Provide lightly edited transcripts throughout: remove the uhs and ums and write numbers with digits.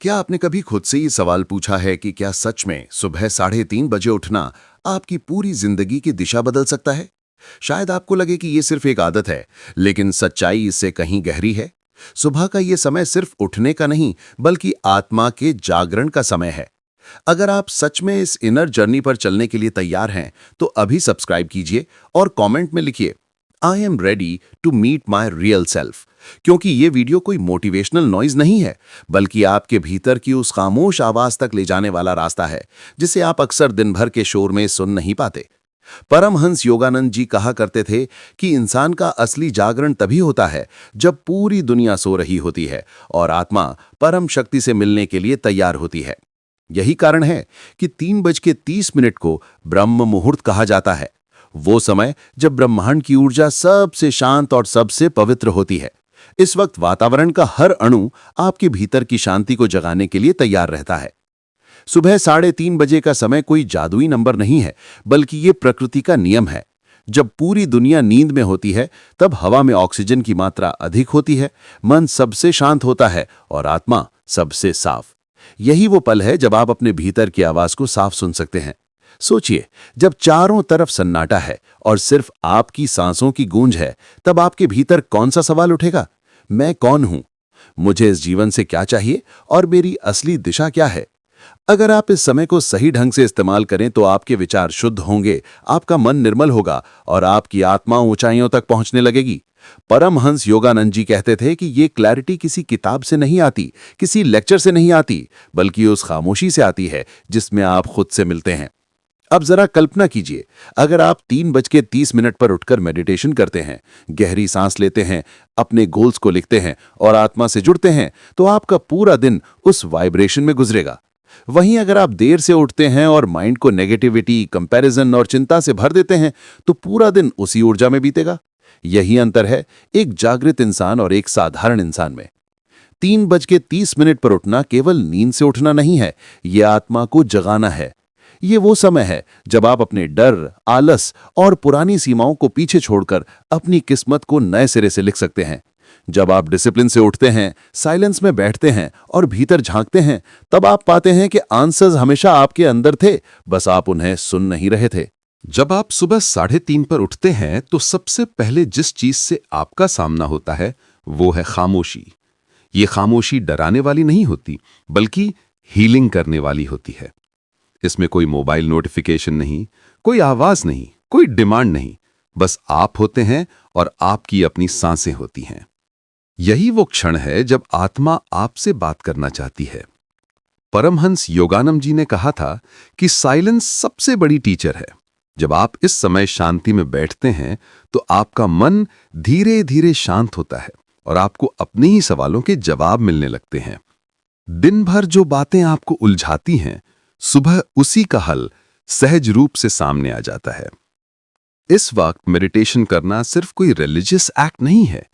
क्या आपने कभी खुद से ये सवाल पूछा है कि क्या सच में सुबह 3:30 बजे उठना आपकी पूरी जिंदगी की दिशा बदल सकता है? शायद आपको लगे कि ये सिर्फ एक आदत है, लेकिन सच्चाई इससे कहीं गहरी है। सुबह का ये समय सिर्फ उठने का नहीं, बल्कि आत्मा के जागरण का समय है। अगर आप सच में इस इनर जर्नी पर चलने के लिए तैयार हैं, तो अभी सब्सक्राइब कीजिए और कमेंट में लिखिए, I am ready to meet my real self. क्योंकि ये वीडियो कोई मोटिवेशनल नॉइज नहीं है, बल्कि आपके भीतर की उस खामोश आवाज तक ले जाने वाला रास्ता है, जिसे आप अक्सर दिन भर के शोर में सुन नहीं पाते। परमहंस योगानंद जी कहा करते थे कि इंसान का असली जागरण तभी होता है जब पूरी दुनिया सो रही होती है और आत्मा परम शक्ति से मिलने के लिए तैयार होती है। यही कारण है कि 3:30 को ब्रह्म मुहूर्त कहा जाता है, वो समय जब ब्रह्मांड की ऊर्जा सबसे शांत और सबसे पवित्र होती है। इस वक्त वातावरण का हर अणु आपके भीतर की शांति को जगाने के लिए तैयार रहता है। सुबह 3:30 बजे का समय कोई जादुई नंबर नहीं है, बल्कि ये प्रकृति का नियम है। जब पूरी दुनिया नींद में होती है, तब हवा में ऑक्सीजन की मात्रा अधिक होती है, मन सबसे शांत होता है और आत्मा सबसे साफ। यही वो पल है जब आप अपने भीतर की आवाज को साफ सुन सकते हैं। सोचिए, जब चारों तरफ सन्नाटा है और सिर्फ आपकी सांसों की गूंज है, तब आपके भीतर कौन सा सवाल उठेगा? मैं कौन हूं? मुझे इस जीवन से क्या चाहिए और मेरी असली दिशा क्या है? अगर आप इस समय को सही ढंग से इस्तेमाल करें तो आपके विचार शुद्ध होंगे, आपका मन निर्मल होगा और आपकी आत्मा ऊंचाइयों तक पहुंचने लगेगी। परमहंस योगानंद जी कहते थे कि ये क्लैरिटी किसी किताब से नहीं आती, किसी लेक्चर से नहीं आती, बल्कि उस खामोशी से आती है जिसमें आप खुद से मिलते हैं। अब जरा कल्पना कीजिए, अगर आप 3:30 पर उठकर मेडिटेशन करते हैं, गहरी सांस लेते हैं, अपने गोल्स को लिखते हैं और आत्मा से जुड़ते हैं, तो आपका पूरा दिन उस वाइब्रेशन में गुजरेगा। वहीं अगर आप देर से उठते हैं और माइंड को नेगेटिविटी, कंपैरिजन और चिंता से भर देते हैं, तो पूरा दिन उसी ऊर्जा में बीतेगा। यही अंतर है एक जागृत इंसान और एक साधारण इंसान में। 3:30 पर उठना केवल नींद से उठना नहीं है, यह आत्मा को जगाना है। ये वो समय है जब आप अपने डर, आलस और पुरानी सीमाओं को पीछे छोड़कर अपनी किस्मत को नए सिरे से लिख सकते हैं। जब आप डिसिप्लिन से उठते हैं, साइलेंस में बैठते हैं और भीतर झांकते हैं, तब आप पाते हैं कि आंसर्स हमेशा आपके अंदर थे, बस आप उन्हें सुन नहीं रहे थे। जब आप सुबह 3:30 पर उठते हैं तो सबसे पहले जिस चीज से आपका सामना होता है वो है खामोशी। ये खामोशी डराने वाली नहीं होती, बल्कि हीलिंग करने वाली होती है। इसमें कोई मोबाइल नोटिफिकेशन नहीं, कोई आवाज नहीं, कोई डिमांड नहीं, बस आप होते हैं और आपकी अपनी सांसें होती हैं। यही वो क्षण है जब आत्मा आपसे बात करना चाहती है। परमहंस योगानंद जी ने कहा था कि साइलेंस सबसे बड़ी टीचर है। जब आप इस समय शांति में बैठते हैं तो आपका मन धीरे धीरे शांत होता है और आपको अपने ही सवालों के जवाब मिलने लगते हैं। दिन भर जो बातें आपको उलझाती हैं, सुबह उसी का हल सहज रूप से सामने आ जाता है। इस वक्त मेडिटेशन करना सिर्फ कोई रिलीजियस एक्ट नहीं है,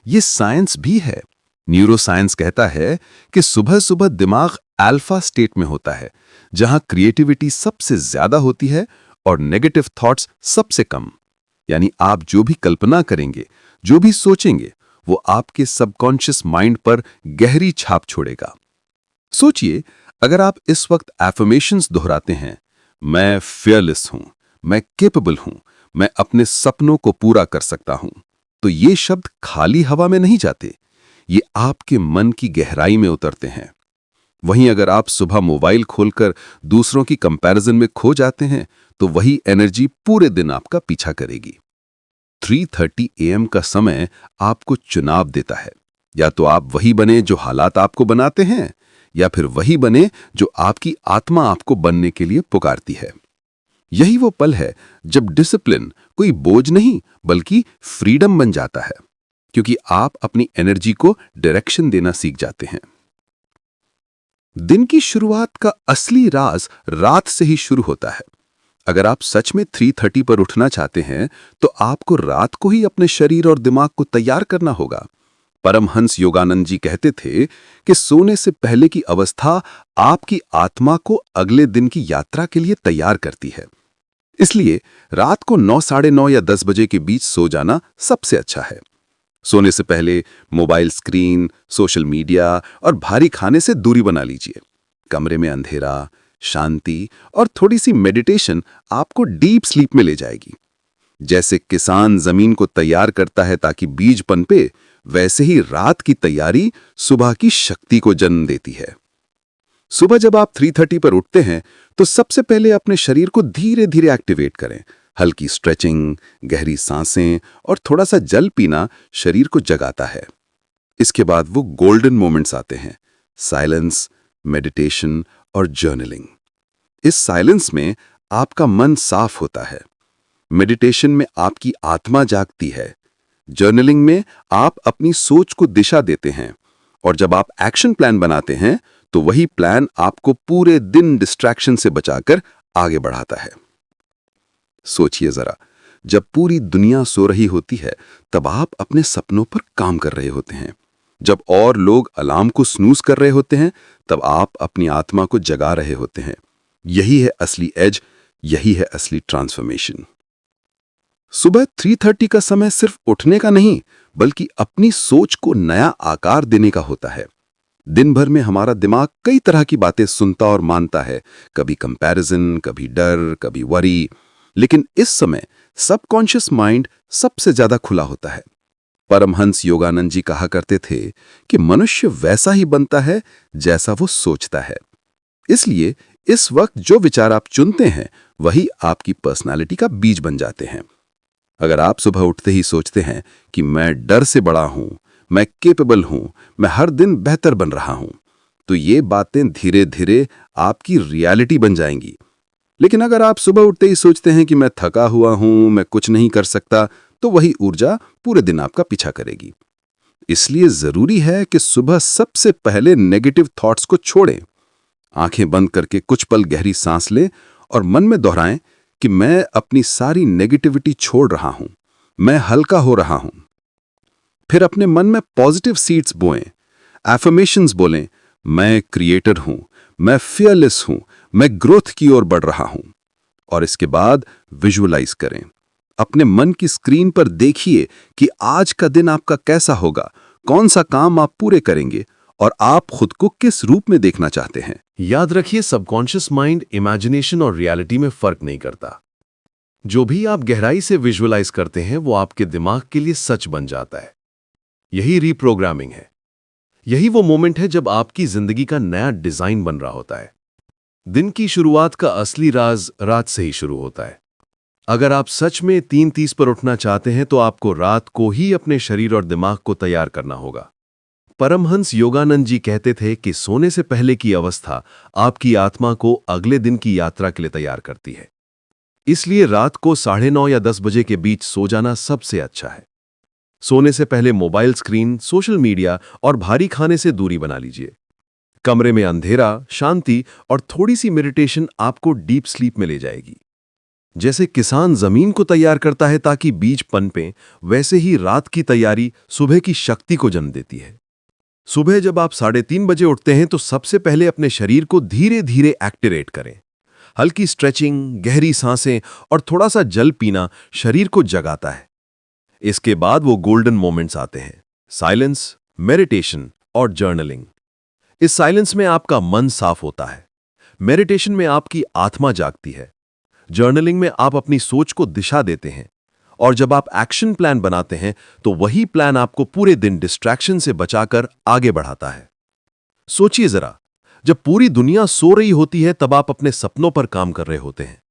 ये साइंस भी है। न्यूरोसाइंस कहता है कि सुबह सुबह दिमाग अल्फा स्टेट में होता है, जहां क्रिएटिविटी सबसे ज्यादा होती है और नेगेटिव थॉट्स सबसे कम। यानी आप जो भी कल्पना करेंगे, जो भी सोचेंगे, वो आपके सबकॉन्शियस माइंड पर गहरी छाप छोड़ेगा। सोचिए, अगर आप इस वक्त एफर्मेशंस दोहराते हैं, मैं फियरलेस हूं, मैं कैपेबल हूं, मैं अपने सपनों को पूरा कर सकता हूं, तो ये शब्द खाली हवा में नहीं जाते, ये आपके मन की गहराई में उतरते हैं। वहीं अगर आप सुबह मोबाइल खोलकर दूसरों की कंपैरिजन में खो जाते हैं, तो वही एनर्जी पूरे दिन आपका पीछा करेगी। 3:30 AM का समय आपको चुनाव देता है। या तो आप वही बने जो हालात आपको बनाते हैं, या फिर वही बने जो आपकी आत्मा आपको बनने के लिए पुकारती है। यही वो पल है जब डिसिप्लिन कोई बोझ नहीं, बल्कि फ्रीडम बन जाता है, क्योंकि आप अपनी एनर्जी को डायरेक्शन देना सीख जाते हैं। दिन की शुरुआत का असली राज रात से ही शुरू होता है। अगर आप सच में 3:30 पर उठना चाहते हैं, तो आपको रात को ही अपने शरीर और दिमाग को तैयार करना होगा। परमहंस योगानंद जी कहते थे कि सोने से पहले की अवस्था आपकी आत्मा को अगले दिन की यात्रा के लिए तैयार करती है। इसलिए रात को 9, 9:30 या 10 बजे के बीच सो जाना सबसे अच्छा है। सोने से पहले मोबाइल स्क्रीन, सोशल मीडिया और भारी खाने से दूरी बना लीजिए। कमरे में अंधेरा, शांति और थोड़ी सी मेडिटेशन आपको डीप स्लीप में ले जाएगी। जैसे किसान जमीन को तैयार करता है ताकि बीज पनपे, वैसे ही रात की तैयारी सुबह की शक्ति को जन्म देती है। सुबह जब आप 3:30 पर उठते हैं तो सबसे पहले अपने शरीर को धीरे धीरे एक्टिवेट करें। हल्की स्ट्रेचिंग, गहरी सांसें और थोड़ा सा जल पीना शरीर को जगाता है। इसके बाद वो गोल्डन मोमेंट्स आते हैं, साइलेंस, मेडिटेशन और जर्नलिंग। इस साइलेंस में आपका मन साफ होता है, मेडिटेशन में आपकी आत्मा जागती है, जर्नलिंग में आप अपनी सोच को दिशा देते हैं, और जब आप एक्शन प्लान बनाते हैं तो वही प्लान आपको पूरे दिन डिस्ट्रैक्शन से बचाकर आगे बढ़ाता है। सोचिए जरा, जब पूरी दुनिया सो रही होती है तब आप अपने सपनों पर काम कर रहे होते हैं। जब और लोग अलार्म को स्नूज कर रहे होते हैं तब आप अपनी आत्मा को जगा रहे होते हैं। यही है असली एज, यही है असली ट्रांसफॉर्मेशन। सुबह 3:30 का समय सिर्फ उठने का नहीं, बल्कि अपनी सोच को नया आकार देने का होता है। दिन भर में हमारा दिमाग कई तरह की बातें सुनता और मानता है, कभी कंपैरिजन, कभी डर, कभी वरी। लेकिन इस समय सबकॉन्शियस माइंड सबसे ज्यादा खुला होता है। परमहंस योगानंद जी कहा करते थे कि मनुष्य वैसा ही बनता है जैसा वो सोचता है। इसलिए इस वक्त जो विचार आप चुनते हैं वही आपकी पर्सनालिटी का बीज बन जाते हैं। अगर आप सुबह उठते ही सोचते हैं कि मैं डर से बड़ा हूं, मैं केपेबल हूं, मैं हर दिन बेहतर बन रहा हूं, तो ये बातें धीरे धीरे आपकी रियलिटी बन जाएंगी। लेकिन अगर आप सुबह उठते ही सोचते हैं कि मैं थका हुआ हूं, मैं कुछ नहीं कर सकता, तो वही ऊर्जा पूरे दिन आपका पीछा करेगी। इसलिए जरूरी है कि सुबह सबसे पहले नेगेटिव थॉट्स को छोड़ें। आंखें बंद करके कुछ पल गहरी सांस लें और मन में दोहराएं कि मैं अपनी सारी नेगेटिविटी छोड़ रहा हूं, मैं हल्का हो रहा हूं। फिर अपने मन में पॉजिटिव सीड्स बोएं, एफर्मेशंस बोलें, मैं क्रिएटर हूं, मैं फियरलेस हूं, मैं ग्रोथ की ओर बढ़ रहा हूं। और इसके बाद विजुअलाइज करें। अपने मन की स्क्रीन पर देखिए कि आज का दिन आपका कैसा होगा, कौन सा काम आप पूरे करेंगे और आप खुद को किस रूप में देखना चाहते हैं। याद रखिए, सबकॉन्शियस माइंड इमेजिनेशन और रियलिटी में फर्क नहीं करता। जो भी आप गहराई से विजुअलाइज करते हैं वो आपके दिमाग के लिए सच बन जाता है। यही रीप्रोग्रामिंग है। यही वो मोमेंट है जब आपकी जिंदगी का नया डिजाइन बन रहा होता है। दिन की शुरुआत का असली राज रात से ही शुरू होता है। अगर आप सच में 3:30 पर उठना चाहते हैं तो आपको रात को ही अपने शरीर और दिमाग को तैयार करना होगा। परमहंस योगानंद जी कहते थे कि सोने से पहले की अवस्था आपकी आत्मा को अगले दिन की यात्रा के लिए तैयार करती है। इसलिए रात को 9:30 या 10 बजे के बीच सो जाना सबसे अच्छा है। सोने से पहले मोबाइल स्क्रीन, सोशल मीडिया और भारी खाने से दूरी बना लीजिए। कमरे में अंधेरा, शांति और थोड़ी सी मेडिटेशन आपको डीप स्लीप में ले जाएगी। जैसे किसान जमीन को तैयार करता है ताकि बीज पनपे, वैसे ही रात की तैयारी सुबह की शक्ति को जन्म देती है। सुबह जब आप 3:30 बजे उठते हैं तो सबसे पहले अपने शरीर को धीरे धीरे एक्टिवेट करें। हल्की स्ट्रेचिंग, गहरी सांसें और थोड़ा सा जल पीना शरीर को जगाता है। इसके बाद वो गोल्डन मोमेंट्स आते हैं, साइलेंस, मेडिटेशन और जर्नलिंग। इस साइलेंस में आपका मन साफ होता है, मेडिटेशन में आपकी आत्मा जागती है, जर्नलिंग में आप अपनी सोच को दिशा देते हैं, और जब आप एक्शन प्लान बनाते हैं तो वही प्लान आपको पूरे दिन डिस्ट्रैक्शन से बचाकर आगे बढ़ाता है। सोचिए जरा, जब पूरी दुनिया सो रही होती है तब आप अपने सपनों पर काम कर रहे होते हैं।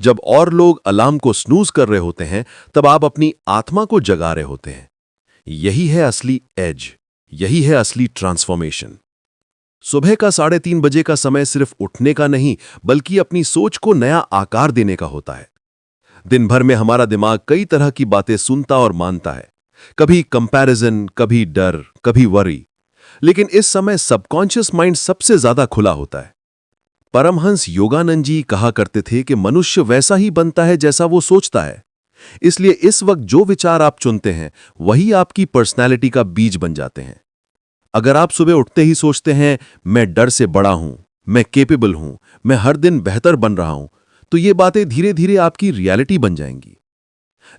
जब और लोग अलार्म को स्नूज कर रहे होते हैं तब आप अपनी आत्मा को जगा रहे होते हैं। यही है असली एज, यही है असली ट्रांसफॉर्मेशन। सुबह का 3:30 बजे का समय सिर्फ उठने का नहीं, बल्कि अपनी सोच को नया आकार देने का होता है। दिन भर में हमारा दिमाग कई तरह की बातें सुनता और मानता है, कभी कंपैरिजन, कभी डर, कभी वरी। लेकिन इस समय सबकॉन्शियस माइंड सबसे ज्यादा खुला होता है। परमहंस योगानंद जी कहा करते थे कि मनुष्य वैसा ही बनता है जैसा वो सोचता है। इसलिए इस वक्त जो विचार आप चुनते हैं वही आपकी पर्सनैलिटी का बीज बन जाते हैं। अगर आप सुबह उठते ही सोचते हैं मैं डर से बड़ा हूं, मैं केपेबल हूं, मैं हर दिन बेहतर बन रहा हूं, तो ये बातें धीरे धीरे आपकी रियलिटी बन जाएंगी।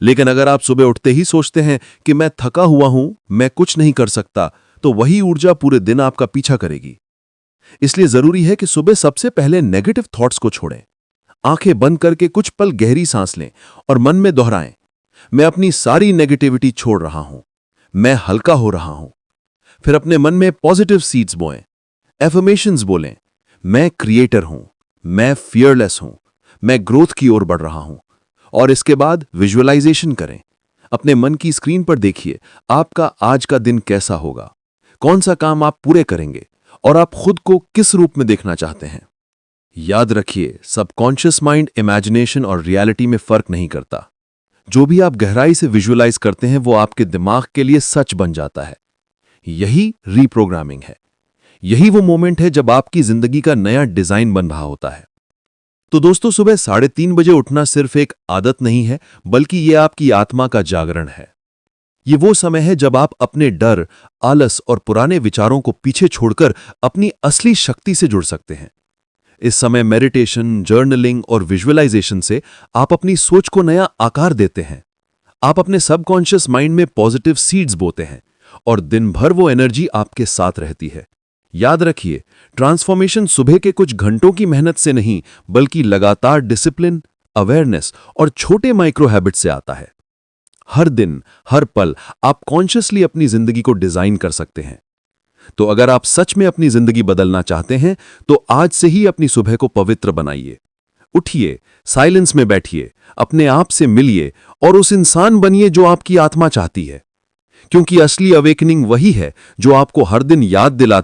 लेकिन अगर आप सुबह उठते ही सोचते हैं कि मैं थका हुआ हूं, मैं कुछ नहीं कर सकता, तो वही ऊर्जा पूरे दिन आपका पीछा करेगी। इसलिए जरूरी है कि सुबह सबसे पहले नेगेटिव थॉट्स को छोड़ें। आंखें बंद करके कुछ पल गहरी सांस लें और मन में दोहराएं, मैं अपनी सारी नेगेटिविटी छोड़ रहा हूं, मैं हल्का हो रहा हूं। फिर अपने मन में पॉजिटिव सीड्स बोएं, एफर्मेशंस बोलें, मैं क्रिएटर हूं, मैं फियरलेस हूं, मैं ग्रोथ की ओर बढ़ रहा हूं। और इसके बाद विजुअलाइजेशन करें। अपने मन की स्क्रीन पर देखिए आपका आज का दिन कैसा होगा, कौन सा काम आप पूरे करेंगे और आप खुद को किस रूप में देखना चाहते हैं। याद रखिए, सबकॉन्शियस माइंड इमेजिनेशन और रियलिटी में फर्क नहीं करता। जो भी आप गहराई से विजुअलाइज करते हैं वो आपके दिमाग के लिए सच बन जाता है। यही रीप्रोग्रामिंग है। यही वो मोमेंट है जब आपकी जिंदगी का नया डिजाइन बन रहा होता है। तो दोस्तों, सुबह 3:30 बजे उठना सिर्फ एक आदत नहीं है, बल्कि यह आपकी आत्मा का जागरण है। ये वो समय है जब आप अपने डर, आलस और पुराने विचारों को पीछे छोड़कर अपनी असली शक्ति से जुड़ सकते हैं। इस समय मेडिटेशन, जर्नलिंग और विजुअलाइजेशन से आप अपनी सोच को नया आकार देते हैं। आप अपने सबकॉन्शियस माइंड में पॉजिटिव सीड्स बोते हैं और दिन भर वो एनर्जी आपके साथ रहती है। याद रखिए, ट्रांसफॉर्मेशन सुबह के कुछ घंटों की मेहनत से नहीं, बल्कि लगातार डिसिप्लिन, अवेयरनेस और छोटे माइक्रो हैबिट से आता है। हर दिन, हर पल आप कॉन्शियसली अपनी जिंदगी को डिजाइन कर सकते हैं। तो अगर आप सच में अपनी जिंदगी बदलना चाहते हैं, तो आज से ही अपनी सुबह को पवित्र बनाइए। उठिए, साइलेंस में बैठिए, अपने आप से मिलिए और उस इंसान बनिए जो आपकी आत्मा चाहती है। क्योंकि असली अवेकनिंग वही है जो आपको हर दिन याद दिलाती